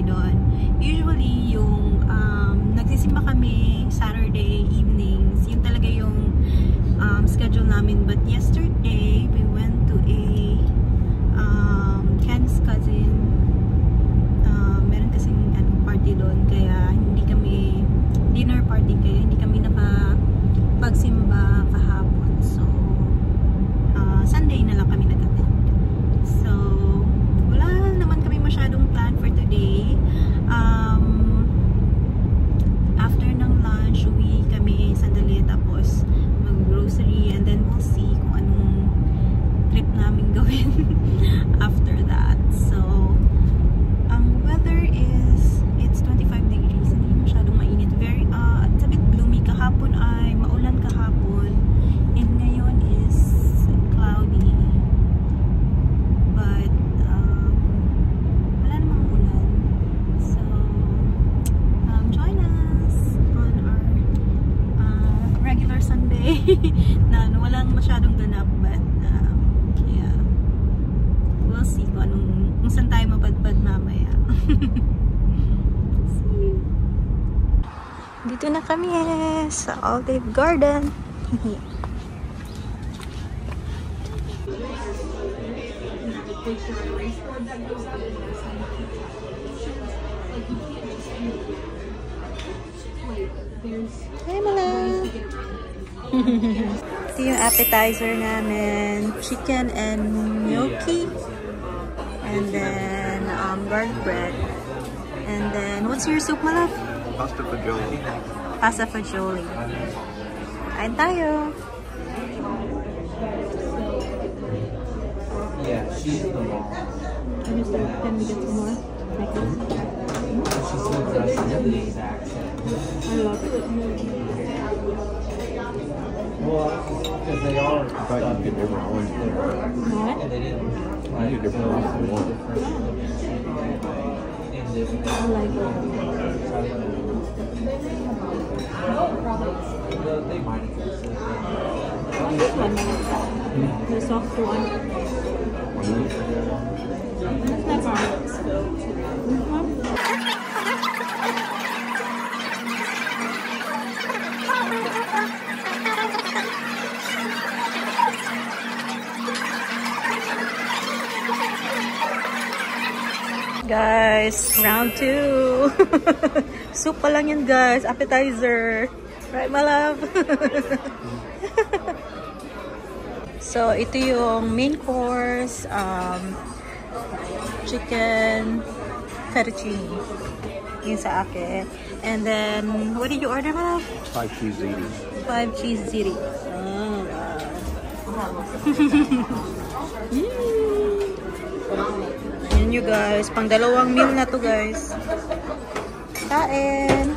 doon. Usually, yung nagsisimba kami Saturday evenings. Yun talaga yung schedule namin. But yesterday, we went to a Ken's cousin. Meron kasing party doon. Kaya hindi kami, dinner party, kaya hindi kami nakapagsimba kahapon. So, Sunday na lang kami nag-attend. So, wala naman kami masyadong plan for today. After ng lunch, uwi kami sandali, tapos mag-grocery, and then we'll see kung anong trip namin gawin after that. So, ang weather is, it's 25 degrees. Hindi masyadong mainit. Very, it's a bit gloomy. Kahapon ay maulan kahapon. And ngayon is cloudy. But, wala namang ulan. So, join us on our regular Sunday na walang masyadong ganap, but yeah, we'll see kung saan tayo mapadpad mamaya. See you. Dito na kami sa Olive Garden. Hey, Mala! Ito yung appetizer namin. Chicken and gnocchi. And then, garlic bread. And then, what's your soup, Mala? Pasta fagioli. Pasta fagioli. Kain tayo! Yeah, she's the mom. Can we get some more? Like this? She's so Japanese accent. I love it. Well, because they are. I thought you'd get different ones. What? And they didn't. I I like it. They might have. This one. The soft one. That's not bad. This one? Guys, round 2. Soup pa lang yun, guys. Appetizer. Right, my love? So, ito yung main course. Chicken fettuccine. Yun sa akin. And then, what did you order, my love? 5 cheese ziti. 5 cheese ziti. Oh, wow. Yan you guys. Pang dalawang meal na to, guys. Kain!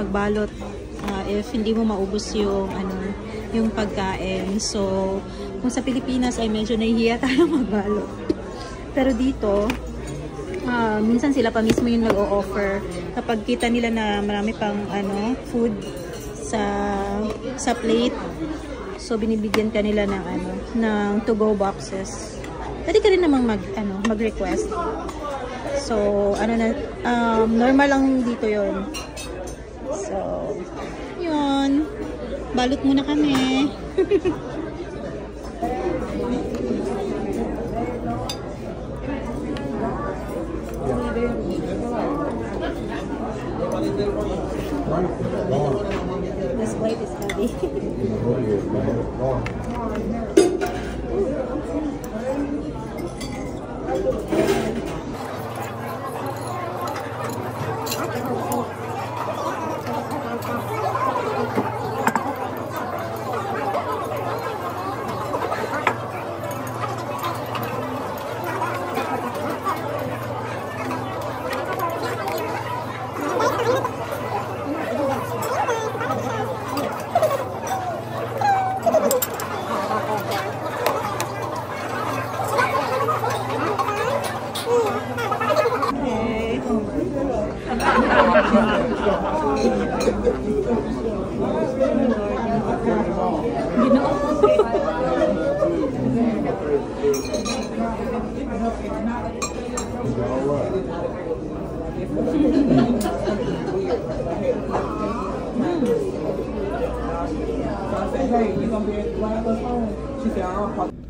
magbalot if hindi mo maubos yung yung pagkain. So kung sa Pilipinas ay medyo nahihiya tayo magbalot. Pero dito, minsan sila pa mismo yung nag-o-offer kapag kita nila na marami pang food sa plate. So binibigyan ka nila ng to-go boxes. Pwede ka rin namang mag-request. So normal lang dito 'yon. So yun, balot muna kami. This plate is heavy.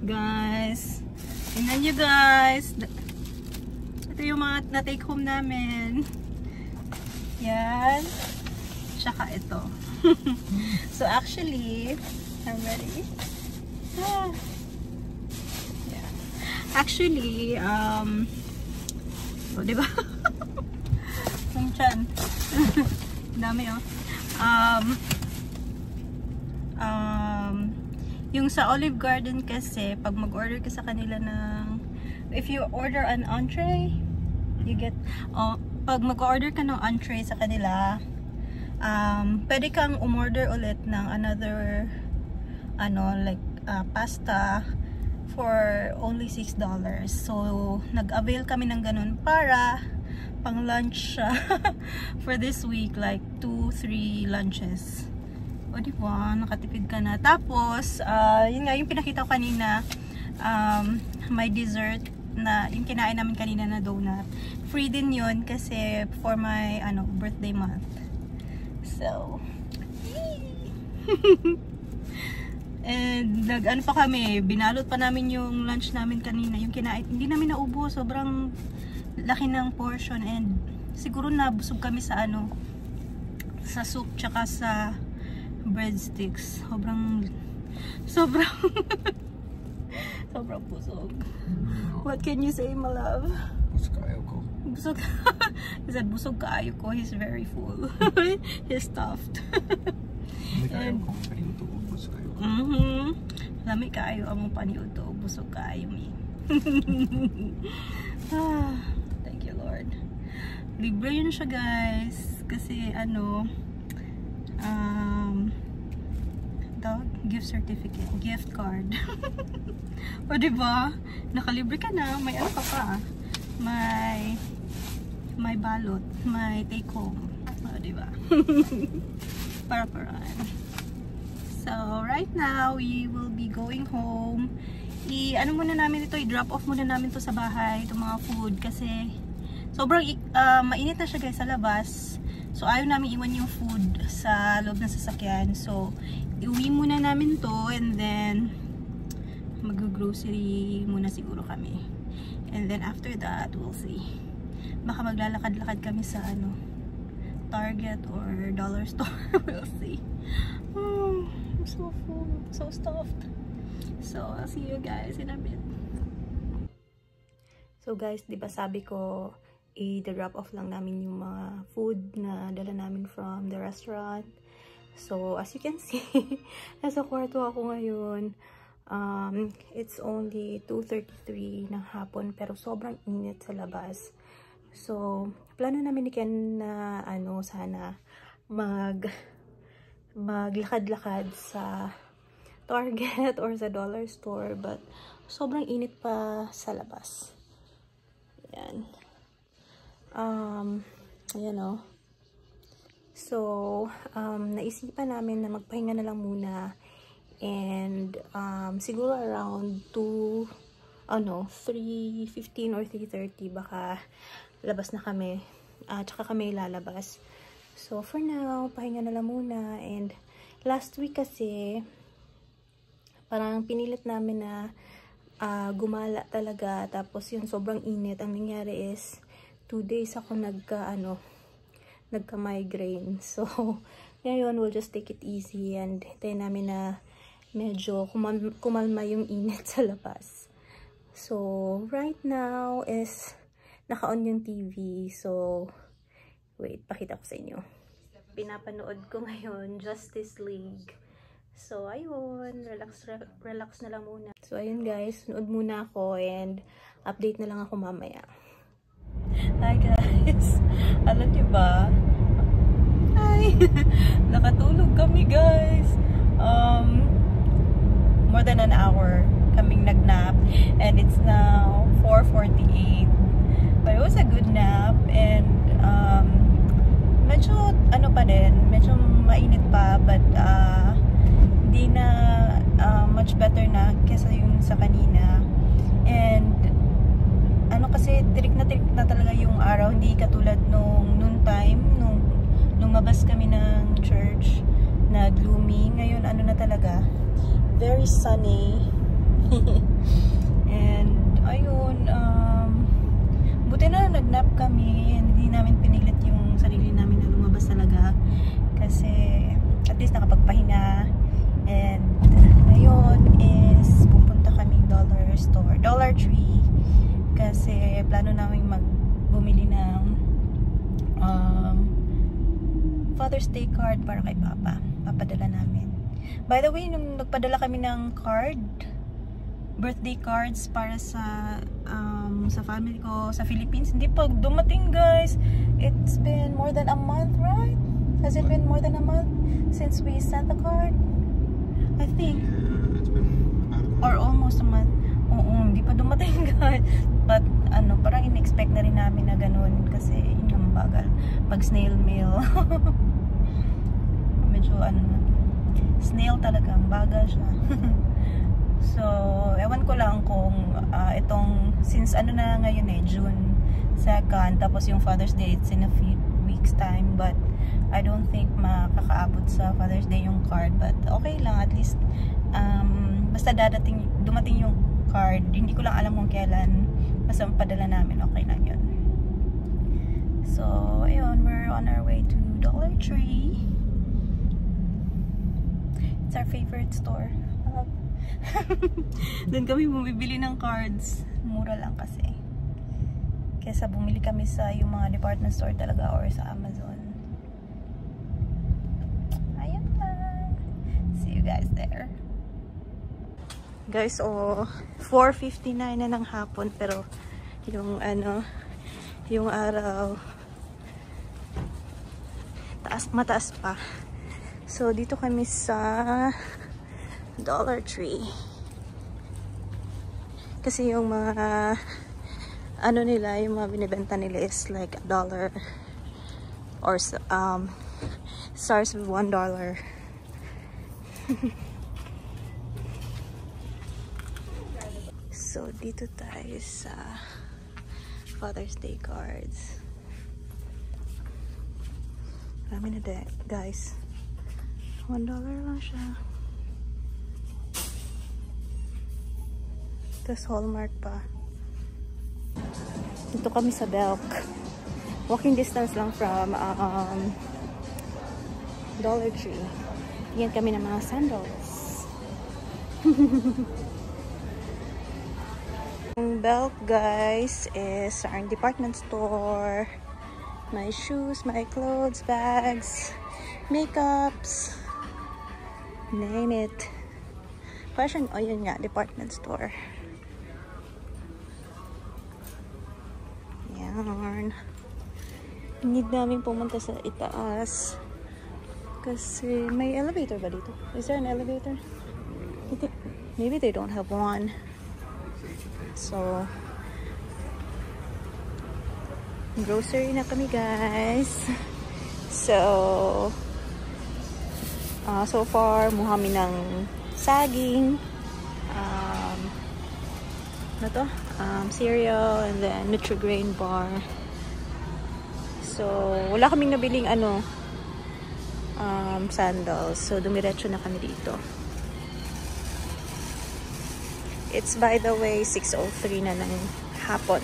Guys, tingnan nyo guys, ito yung mga na-take home namin. Yan, tsaka ito. So actually, I'm ready. Yeah. Actually, so diba? Ang tiyan. Dami oh. Yung sa Olive Garden kasi, pag mag-order ka sa kanila ng, if you order an entree, you get, pag mag-order ka ng entree sa kanila, pwede kang umorder ulit ng another, like, pasta for only $6. So, nag-avail kami ng ganun para pang lunch for this week, like 2-3 lunches. O diba, nakatipid ka na. Tapos, yun nga, yung pinakita ko kanina, may dessert na, yung kinain namin kanina na donut. Free din yun kasi for my, birthday month. So, and, pa kami, binalot pa namin yung lunch namin kanina. Yung kinain, hindi namin naubos. Sobrang laki ng portion and siguro nabusog kami sa sa soup tsaka sa breadsticks. Sobrang busog. What can you say, my love? Busog kaayo ko. He said busog kaayo ko. He's very full. He's stuffed. And paniuto, busog kaayo ko. Lami kaayo ang paniuto, busog kaayo mi. Thank you, Lord. Libre yun siya, guys. Kasi gift certificate, gift card. O diba, nakalibre ka na, may ka pa, may balot, may take home. O diba? Para-paraan. So right now we will be going home. Muna namin ito, i-drop off muna namin to sa bahay, itong mga food, kasi sobrang mainit na siya guys sa labas. So ayaw namin iwan yung food sa loob ng sasakyan. So iuwi muna namin to and then mag-grocery muna siguro kami. And then after that, we'll see. Baka maglalakad-lakad kami sa Target or dollar store. We'll see. Oh, I'm so full, so stuffed. So I'll see you guys in a bit. So guys, di ba sabi ko i-drop off lang namin yung mga food na dala namin from the restaurant. So as you can see, nasa kwarto ako ngayon. It's only 2:33 ng hapon pero sobrang init sa labas. So plano namin ni Ken na sana maglakad-lakad sa Target or sa dollar store, but sobrang init pa sa labas. Ayan. Ayan o. So, naisipan namin na magpahinga na lang muna, and siguro around 3:15 or 3:30 baka labas na kami. Tsaka kami lalabas. So, for now, pahinga na lang muna. And last week kasi, parang pinilit namin na gumala talaga. Tapos yun, sobrang init. Ang nangyari is, 2 days ako nagka-migraine. So, ngayon, we'll just take it easy. And hintayin namin na medyo kumalma yung init sa labas. So, right now is naka-on yung TV. So, wait, pakita ko sa inyo. Pinapanood ko ngayon, Justice League. So, ayun, relax na lang muna. So, ayun guys, nood muna ako and update na lang ako mamaya. Hi guys! Alam niyo ba? Hi! Nakatulog kami guys! More than an hour kaming nagnap, and it's now 4:48. But it was a good nap, and medyo pa din, medyo mainit pa, but hindi na much better na kesa yung sa kanina. And kasi tirik na talaga yung araw, hindi katulad nung noon time, nung lumabas kami ng church na gloomy. Ngayon na talaga, very sunny. And ayun, buti na nagnap kami, and hindi namin pinilit yung sarili namin na lumabas talaga, kasi at least nakapagpahinga. And ngayon is pupunta kaming dollar store, Dollar Tree, kasi plano namin bumili ng Father's Day card para kay Papa. Papadala namin. By the way, nung nagpadala kami ng card, birthday cards para sa family ko sa Philippines, hindi pa dumating guys. It's been more than a month, right? Has it been more than a month since we sent the card? I think. Yeah, it's been about a month. Or almost a month. Oo, hindi pa dumating guys. But parang in-expect na rin namin na ganun, kasi yun yung bagal pag snail mail. Medyo snail talaga, ang bagal siya. So, ewan ko lang kung itong, since na ngayon June 2nd, tapos yung Father's Day, it's in a few weeks time, but I don't think makakaabot sa Father's Day yung card, but okay lang, at least basta dumating yung card. Hindi ko lang alam kung kailan, basta padala namin, okay lang yun. So, ayun, we're on our way to Dollar Tree. It's our favorite store. Doon kami bumibili ng cards. Mura lang kasi. Kesa bumili kami sa yung mga department store talaga or sa Amazon. Ayan lang. See you guys there. Guys, 4:59 na ng hapon, pero yung yung araw mataas pa. So dito kami sa Dollar Tree. Kasi yung mga nila, yung mga binibenta nila is like $1 or starts with $1. So dito tayo sa Father's Day cards. Marami na guys. $1 lang siya. Tapos Hallmark pa. Dito kami sa Belk. Walking distance lang from Dollar Tree. Tingnan kami ng mga sandals. Ang Belk guys is our department store. My shoes, my clothes, bags, makeups, name it. Fashion, yun nga, department store. Yan. Need namin pumunta sa itaas Kasi may elevator ba dito? Is there an elevator? Maybe they don't have one. So, grocery na kami, guys. So, so far, muha kami ng saging, cereal, and then Nutri-Grain bar. So, wala kaming nabiling sandals. So, dumiretso na kami dito. It's, by the way, 6:03 na ng hapon.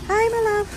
Hi, my love!